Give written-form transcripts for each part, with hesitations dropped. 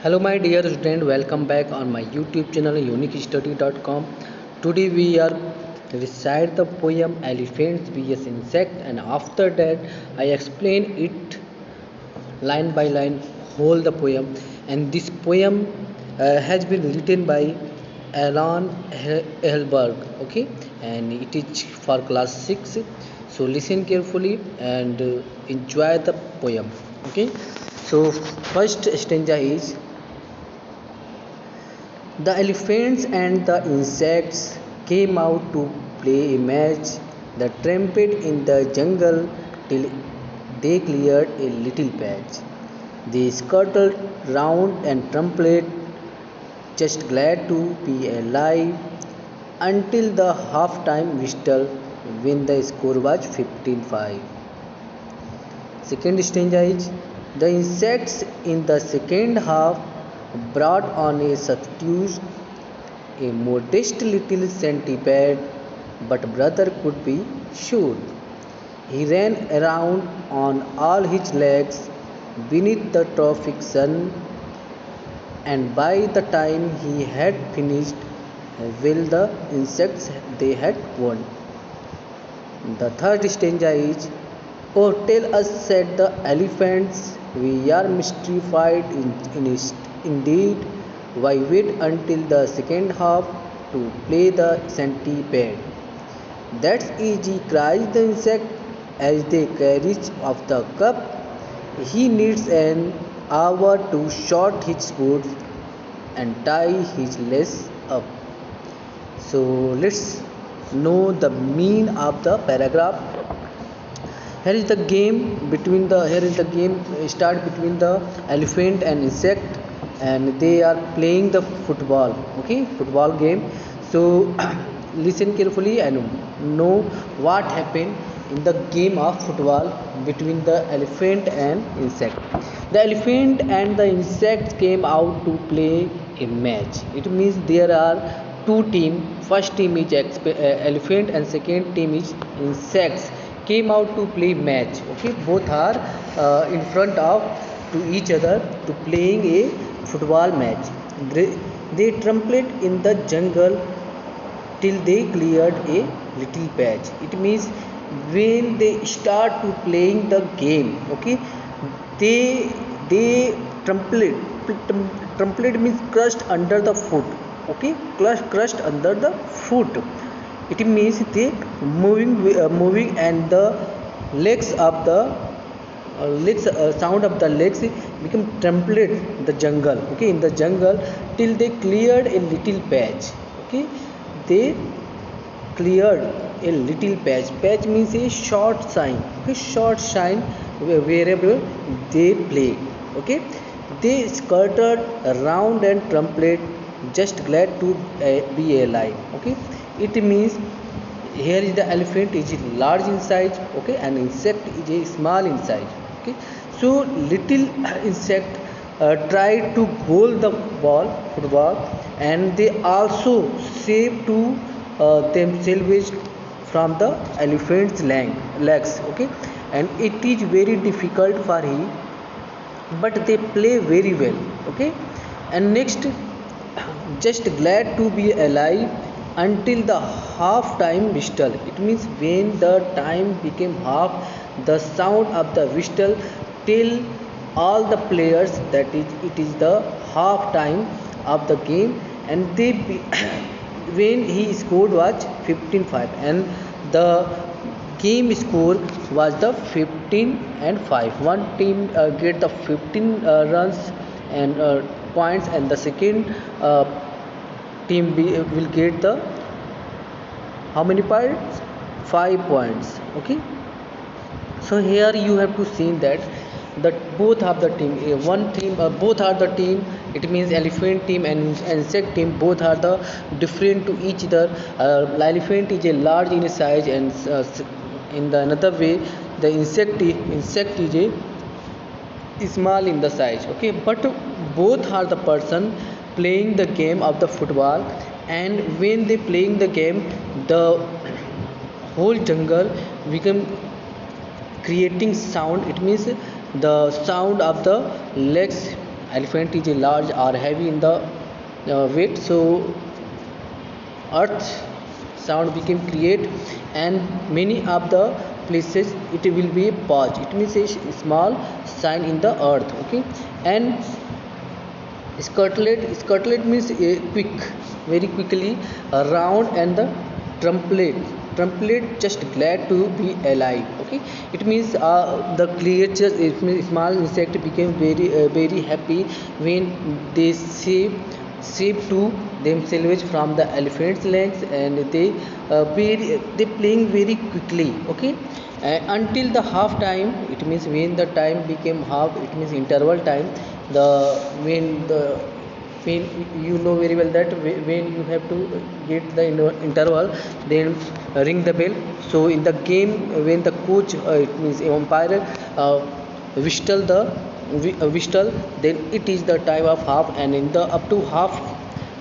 Hello my dear student, welcome back on my YouTube channel uniquestudy.com. Today we are recite the poem Elephants vs Insect, and after that I explain it line by line whole the poem. And this poem has been written by Alan Ehelberg, okay, and it is for class 6. So listen carefully and enjoy the poem, okay. So first stanza is: the elephants and the insects came out to play a match. They tramped in the jungle till they cleared a little patch. They scuttled round and trumpeted, just glad to be alive, until the half-time whistle when the score was 15-5. Second stanza is: the insects in the second half brought on a substitute, a modest little centipede, but brother could be sure. He ran around on all his legs beneath the tropic sun, and by the time he had finished, well, the insects they had won. The third stanza is: oh, tell us, said the elephants, we are mystified indeed. Why wait until the second half to play the centipede? That's easy, cries the insect as they carry off the cup. He needs an hour to short his boots and tie his lace up. So let's know the mean of the paragraph. Here is the game start between the elephant and insect, and they are playing the football, okay, football game. So listen carefully and know what happened in the game of football between the elephant and insect. The elephant and the insect came out to play a match. It means there are two team. First team is elephant and second team is insects came out to play match, okay. Both are in front of to each other to playing a football match. They trumpeted in the jungle till they cleared a little patch. It means when they start to playing the game, okay, they trumpeted means crushed under the foot, okay, crushed under the foot. It means they moving and the legs of the sound of the legs become trampled the jungle, okay, in the jungle till they cleared a little patch, okay. They cleared a little patch means a short sign, okay, short sign wherever they play, okay. They skirted around and trumpeted, just glad to be alive, okay. It means here is the elephant is large in size, okay, and insect is a small in size, okay. So little insect tried to goal the football, and they also save to themselves from the elephant's legs, okay. And it is very difficult for him, but they play very well, okay. And next, just glad to be alive until the half time whistle. It means when the time became half, the sound of the whistle till all the players that is it is the half time of the game, and they when he scored was 15-5, and the game score was the 15-5. One team get the 15 runs and points, and the second team will get the how many points? 5 points, okay. So here you have to see that both of the team, one team, both are the team. It means elephant team and insect team both are the different to each other. Elephant is a large in size, and in the another way the insect is a small in the size, okay. But both are the person playing the game of the football, and when they playing the game, the whole jungle become creating sound. It means the sound of the legs elephant is a large or heavy in the weight, so earth sound became create, and many of the places it will be a pause, it means a small sign in the earth. Okay, and Scarlet means a quick, very quickly round, and the trumpet. Trumpet just glad to be alive. Okay, it means the creatures, it means small insect became very happy when they save to themselves from the elephant's legs, and they playing very quickly. Okay, until the half time, it means when the time became half, it means interval time. The when the when you know very well that when you have to get the interval, then ring the bell. So in the game, when the coach, it means umpire, uh, whistle whistle, then it is the time of half, and in the up to half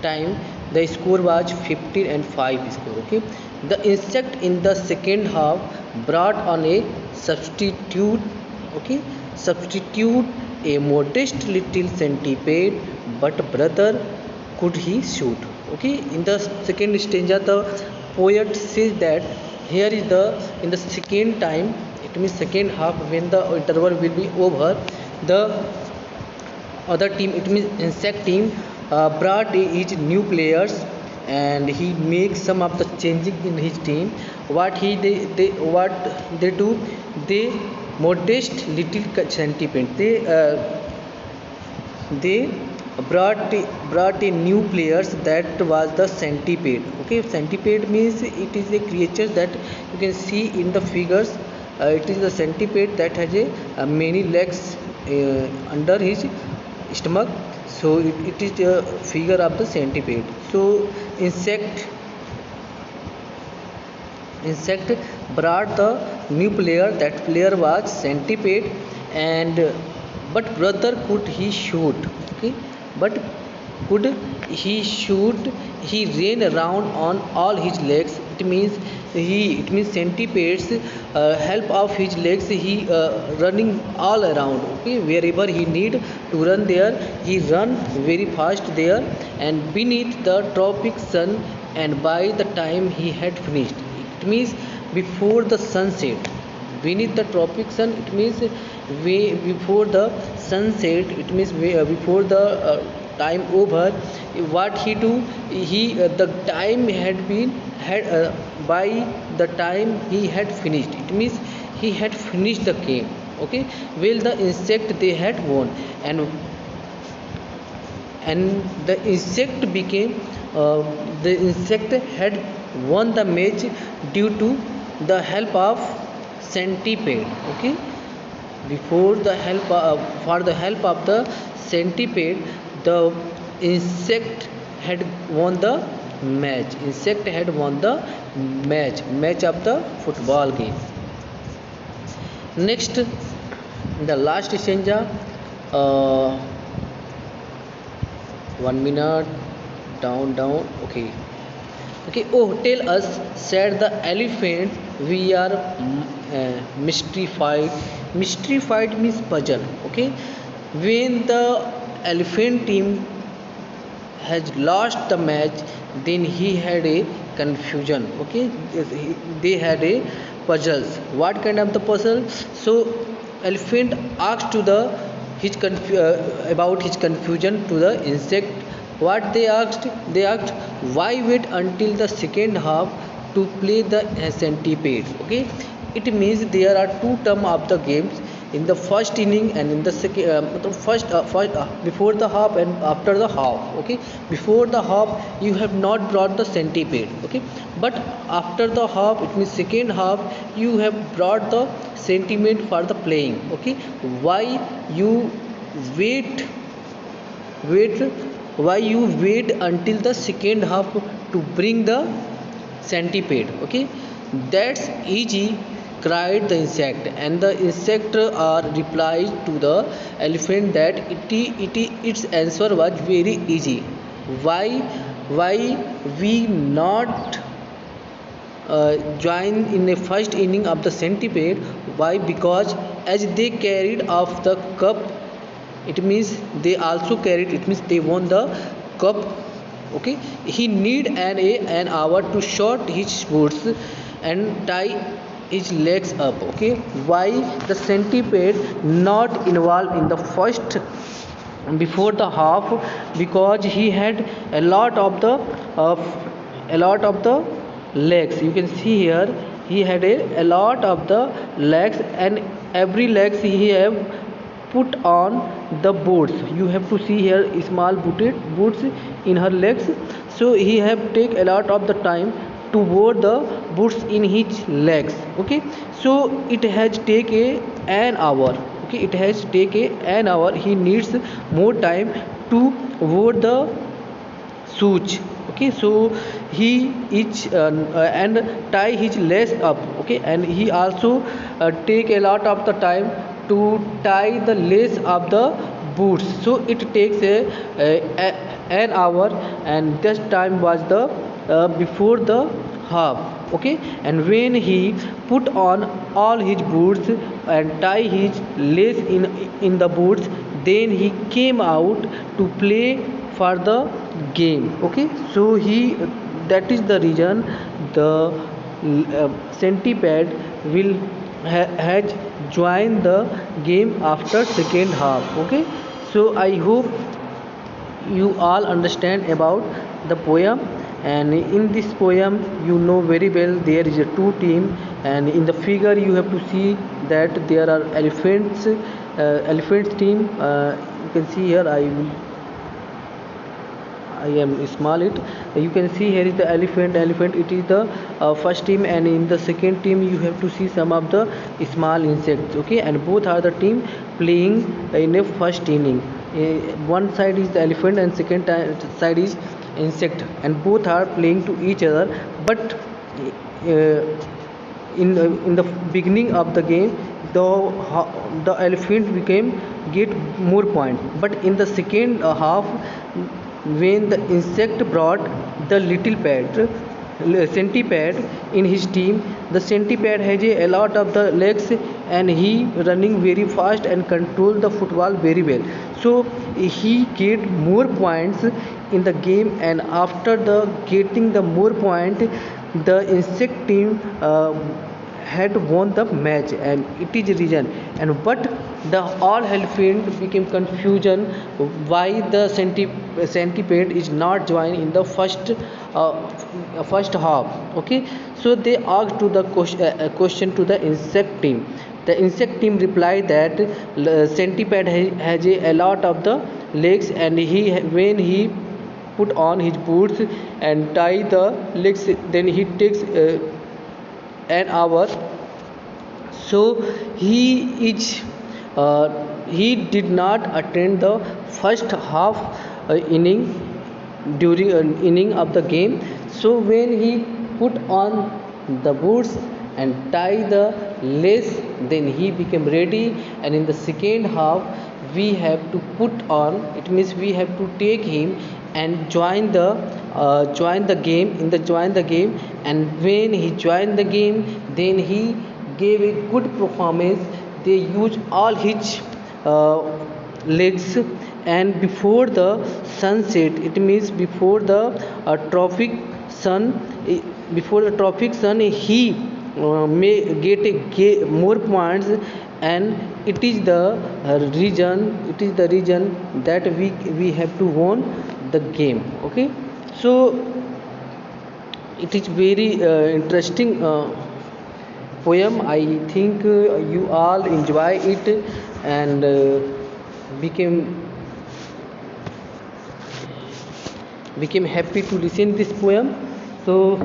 time the score was 15 and 5 score. Okay, the insect in the second half brought on a substitute. Okay, substitute a modest little centipede, but brother, could he shoot? Okay, in the second stanza the poet says that here is the in the second time, it means second half, when the interval will be over, the other team, it means insect team, brought his new players, and he makes some of the changing in his team. What they what they do, they modest little centipede, they brought a new players, that was the centipede. Okay, centipede means it is a creature that you can see in the figures. It is the centipede that has many legs under his stomach, so it is the figure of the centipede. So insect brought the new player, that player was centipede, and but brother, could he shoot? Okay, but could he shoot? He ran around on all his legs, it means centipedes help of his legs, he running all around. Okay, wherever he need to run there, he run very fast there, and beneath the tropic sun, and by the time he had finished, it means before the sunset, beneath the tropic sun, it means way before the sunset, it means way, before the time over, what he do, he the time had been had by the time he had finished, it means he had finished the game. Okay, well, the insect they had won, and uh, the insect had won the match due to the help of centipede. Okay, before the help for the help of the centipede, the insect had won the match of the football game. Next, the last stanza, uh, 1 minute, down. Okay. Okay, oh, tell us, said the elephant, we are mystified. Mystified means puzzle. Okay, when the elephant team has lost the match, then he had a confusion. Okay, they had a puzzles. What kind of the puzzle? So elephant asked to the about his confusion to the insect. What they asked, why wait until the second half to play the centipede? Okay, it means there are two term of the games, in the first inning and in the second, before the half and after the half. Okay, before the half you have not brought the centipede. Okay, but after the half, it means second half, you have brought the centipede for the playing. Okay, why you wait wait why you wait until the second half to bring the centipede? Okay, that's easy, cried the insect, and the insect replied to the elephant that its answer was very easy. Why we not join in the first inning of the centipede? Why? Because as they carried off the cup, it means they also carried, it means they won the cup. Okay, he need an hour to short his boots and tie his legs up. Okay, why the centipede not involved in the first before the half? Because he had a lot of the uh, a lot of the legs. You can see here he had a lot of the legs, and every legs he have put on the boots. You have to see here small boots in her legs. So he have take a lot of the time to wear the boots in his legs. Okay, so it has take an hour. Okay, it has take an hour. He needs more time to wear the shoes. Okay, so he each and tie his legs up. Okay, and he also take a lot of the time to tie the lace of the boots. So it takes a an hour, and this time was the before the half. Okay, and when he put on all his boots and tie his lace in the boots, then he came out to play for the game. Okay, so he, that is the reason the centipede will has joined the game after second half. Okay, so I hope you all understand about the poem. And in this poem, you know very well there is a two team, and in the figure you have to see that there are elephants team. You can see here, I am small it. You can see here is the elephant. It is the first team, and in the second team you have to see some of the small insects. Okay, and both are the team playing in a first inning. One side is the elephant and second side is insect, and both are playing to each other. But in the beginning of the game, the elephant became get more point. But in the second half, when the insect brought the little pet centipede in his team, the centipede has a lot of the legs, and he running very fast and control the football very well. So he get more points in the game, and after the getting the more point, the insect team had won the match, and it is reason. And but the all elephant became confusion why the centipede is not joined in the first half. Okay, so they asked to the question to the insect team. The insect team replied that centipede has a lot of the legs, and he when he put on his boots and tie the legs, then he takes an hour. So he is he did not attend the first half inning during inning of the game. So when he put on the boots and tie the lace, then he became ready. And in the second half we have to put on, it means we have to take him and join the game in the join the game. And when he joined the game, then he gave a good performance. They used all his legs, and before the sunset, it means before the tropic sun, before the tropic sun, he may get more points. And it is the reason that we have to won the game. Okay, so it is very interesting poem. I think you all enjoy it, and became happy to listen this poem. So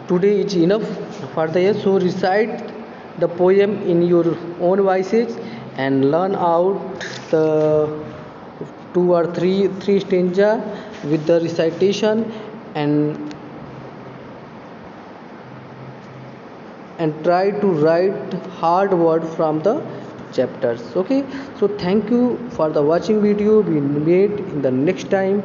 today is enough for the year. So recite the poem in your own voices and learn out the two or three stanza with the recitation, and try to write hard word from the chapters. Okay, so thank you for the watching video. We meet in the next time.